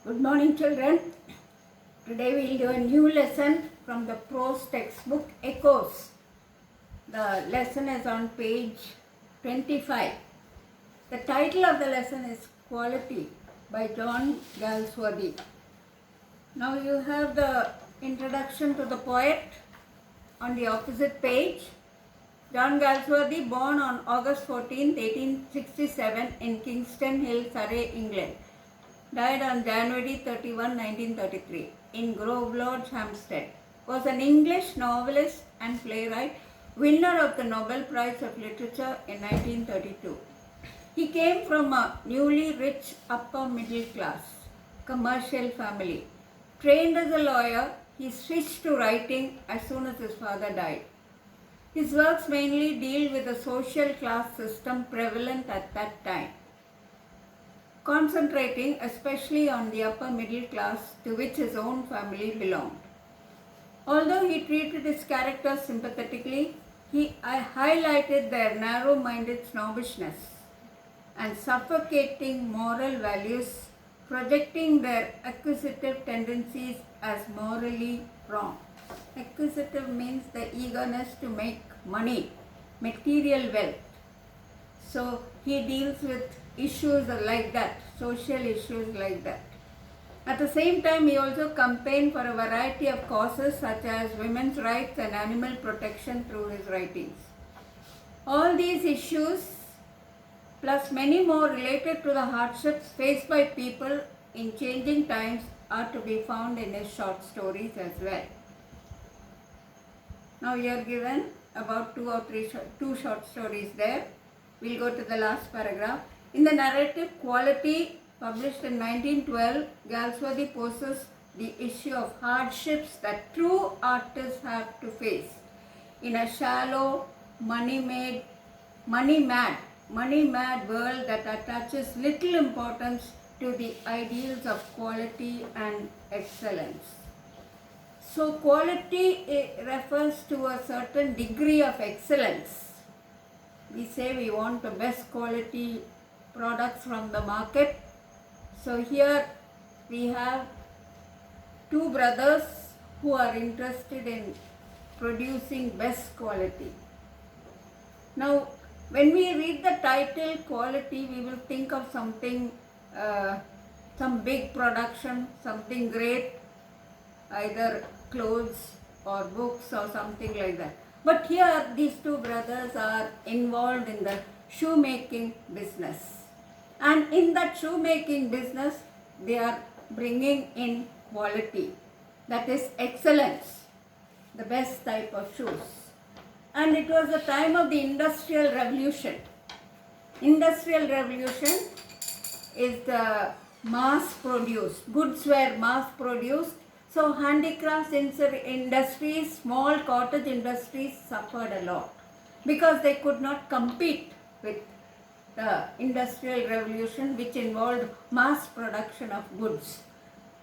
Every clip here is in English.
Good morning, children. Today we will do a new lesson from the prose textbook Echoes. The lesson is on page 25. The title of the lesson is Quality by John Galsworthy. Now you have the introduction to the poet on the opposite page. John Galsworthy, born on August 14, 1867 in Kingston Hill, Surrey, England. Died on January 31, 1933 in Grove Lodge, Hampstead. Was an English novelist and playwright, winner of the Nobel Prize of Literature in 1932. He came from a newly rich upper middle class commercial family. Trained as a lawyer, he switched to writing as soon as his father died. His works mainly deal with the social class system prevalent at that time, concentrating especially on the upper middle class to which his own family belonged. Although he treated his characters sympathetically, he highlighted their narrow-minded snobbishness and suffocating moral values, projecting their acquisitive tendencies as morally wrong. Acquisitive means the eagerness to make money, material wealth. So he deals with issues like that, social issues like that. At the same time, he also campaigned for a variety of causes such as women's rights and animal protection through his writings. All these issues, plus many more related to the hardships faced by people in changing times, are to be found in his short stories as well. Now you are given about two short stories there. We'll go to the last paragraph. In the narrative Quality, published in 1912, Galsworthy poses the issue of hardships that true artists have to face in a shallow, money-mad world that attaches little importance to the ideals of quality and excellence. So quality refers to a certain degree of excellence. We say we want the best quality products from the market. So here we have two brothers who are interested in producing best quality. Now when we read the title Quality, we will think of something, some big production, something great, either clothes or books or something like that. But here these two brothers are involved in the shoemaking business. And in that shoemaking business, they are bringing in quality, that is excellence, the best type of shoes. And it was the time of the Industrial Revolution. Industrial Revolution is the mass produced, goods were mass produced. So handicrafts industries, small cottage industries suffered a lot because they could not compete with the Industrial Revolution, which involved mass production of goods.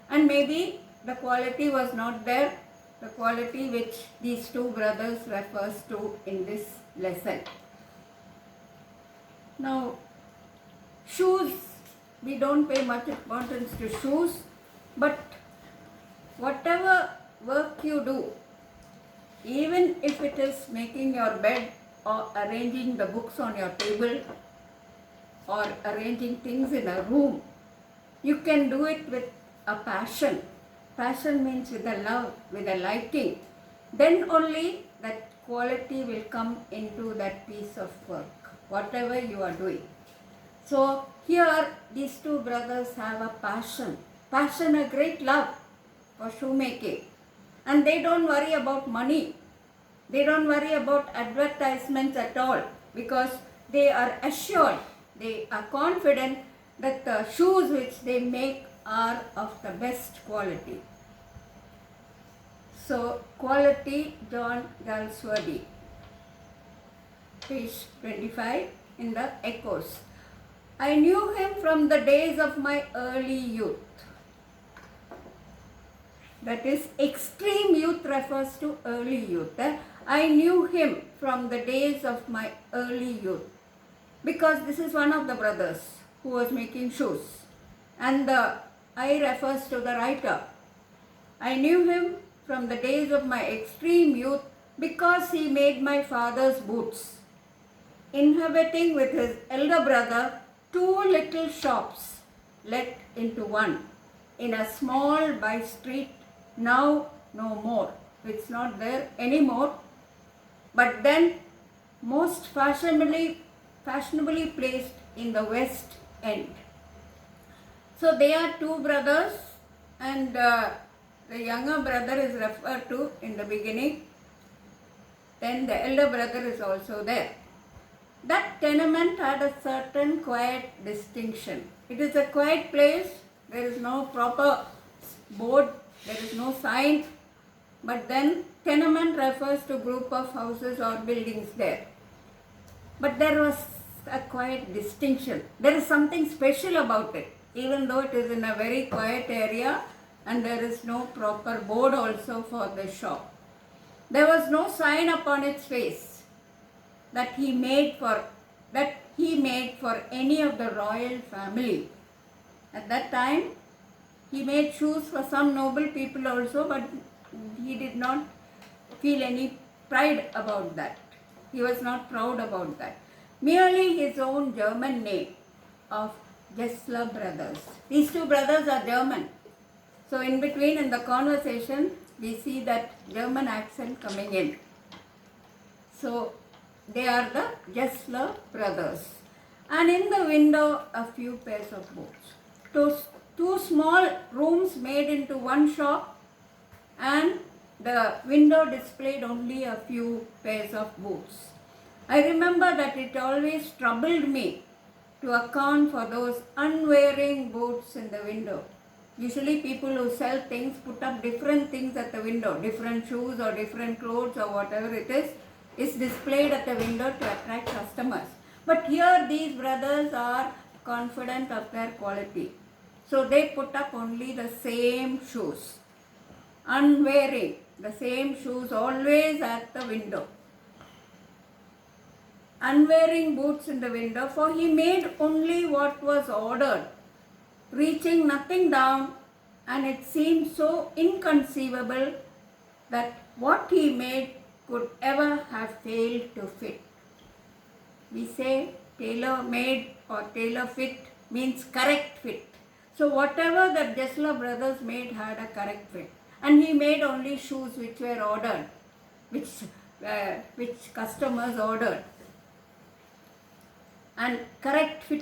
And maybe the quality was not there, the quality which these two brothers refers to in this lesson. Now, shoes, we don't pay much importance to shoes, but whatever work you do, even if it is making your bed or arranging the books on your table or arranging things in a room, you can do it with a passion. Passion means with a love, with a liking. Then only that quality will come into that piece of work, whatever you are doing. So here these two brothers have a passion, a great love for shoemaking. And they don't worry about money. They don't worry about advertisements at all because they are assured, they are confident that the shoes which they make are of the best quality. So, Quality, John Galsworthy, page 25 in the Echoes. I knew him from the days of my early youth. That is, extreme youth refers to early youth. I knew him from the days of my early youth. Because this is one of the brothers who was making shoes. And the I refers to the writer. I knew him from the days of my extreme youth because he made my father's boots. Inhabiting with his elder brother two little shops let into one in a small by street, now no more. It's not there anymore, but then most fashionably placed in the West End. So they are two brothers, and the younger brother is referred to in the beginning. Then the elder brother is also there. That tenement had a certain quiet distinction. It is a quiet place. There is no proper board. There is no sign. But then tenement refers to group of houses or buildings there. But there was a quiet distinction. There is something special about it, even though it is in a very quiet area and there is no proper board also for the shop. There was no sign upon its face that he made for any of the royal family. At that time, he made shoes for some noble people also, but he did not feel any pride about that. He was not proud about that. Merely his own German name of Gessler brothers. These two brothers are German. So in between in the conversation, we see that German accent coming in. So they are the Gessler brothers. And in the window, a few pairs of boots. Two small rooms made into one shop, and the window displayed only a few pairs of boots. I remember that it always troubled me to account for those unwearing boots in the window. Usually people who sell things put up different things at the window, different shoes or different clothes or whatever it is displayed at the window to attract customers. But here these brothers are confident of their quality. So they put up only the same shoes, unwearing, the same shoes always at the window. Unwearing boots in the window, for he made only what was ordered, reaching nothing down, and it seemed so inconceivable that what he made could ever have failed to fit. We say tailor made or tailor fit means correct fit. So whatever the Gessler brothers made had a correct fit. And he made only shoes which were ordered, which customers ordered. And correct fit